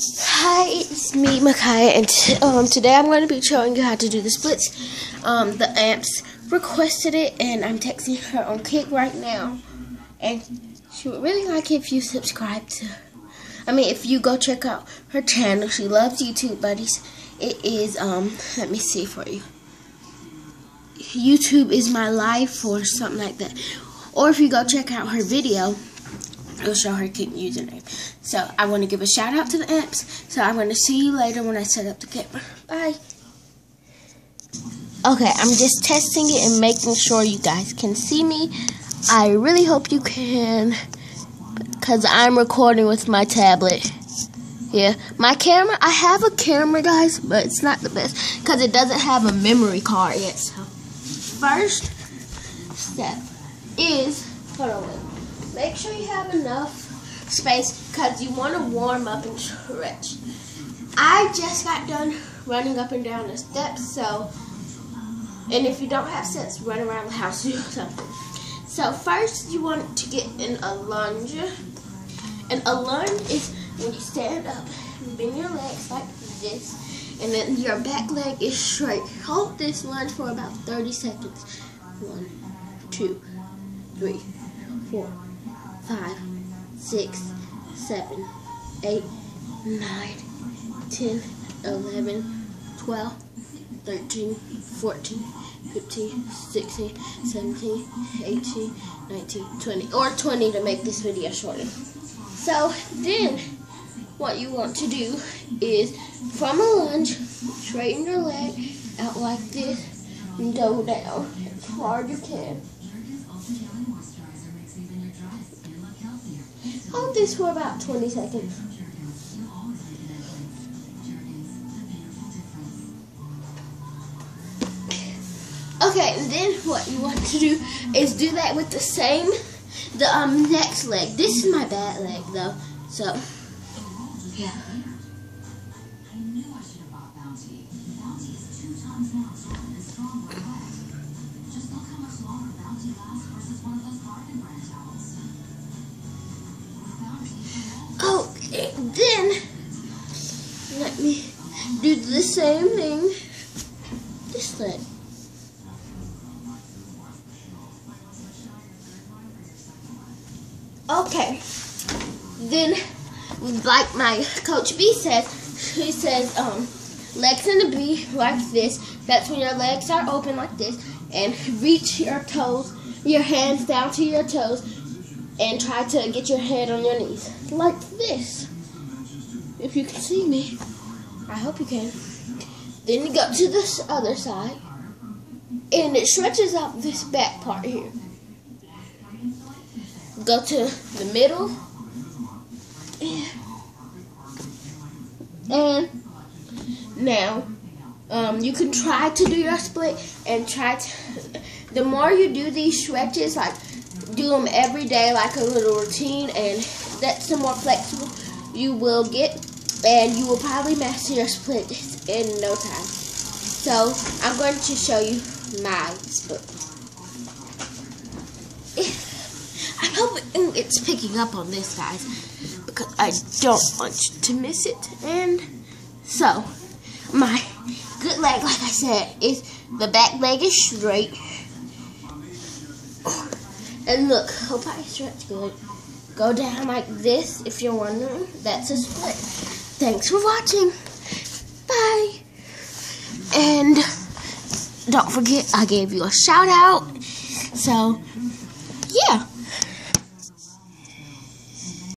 Hi, it's me, Micaiah, and today I'm going to be showing you how to do the splits. The Amps requested it, and I'm texting her on Kick right now. And she would really like it if you subscribe to her. If you go check out her channel. She loves YouTube buddies. It is, let me see for you. YouTube is my life or something like that. Or if you go check out her video, it'll show her Kick username. So I want to give a shout out to the Amps. So I'm going to see you later when I set up the camera. Bye. Okay, I'm just testing it and making sure you guys can see me. I really hope you can, because I'm recording with my tablet. Yeah, my camera, I have a camera, guys, but it's not the best because it doesn't have a memory card yet. So first step is, hold on, wait. Make sure you have enough space because you want to warm up and stretch. I just got done running up and down the steps, and if you don't have steps, run around the house, do something. So first you want to get in a lunge. And a lunge is when you stand up, bend your legs like this, and then your back leg is straight. Hold this lunge for about 30 seconds. 1, 2, 3, 4, 5, 6, 7, 8, 9, 10, 11, 12, 13, 14, 15, 16, 17, 18, 19, 20, or 20 to make this video shorter. So then what you want to do is from a lunge, straighten your leg out like this and go down as hard as you can. Hold this for about 20 seconds. Okay, and then what you want to do is do that with the next leg. This is my bad leg though, so yeah. Okay, then let me do the same thing. This leg. Okay, then like my Coach B says, he says legs in a B like this. That's when your legs are open like this, and reach your toes, your hands down to your toes, and try to get your head on your knees like this. If you can see me, I hope you can. Then you go to this other side, and it stretches out this back part here. Go to the middle, and now you can try to do your split and the more you do these stretches, like do them every day like a little routine, and that's the more flexible you will get, and you will probably master your split in no time. So I'm going to show you my split. I'm hoping it's picking up on this, guys, because I don't want you to miss it. And so, my good leg, like I said, is the back leg is straight. And look, hope I stretch good. Go down like this, if you're wondering. That's a split. Thanks for watching. Bye. And don't forget, I gave you a shout out. So, yeah.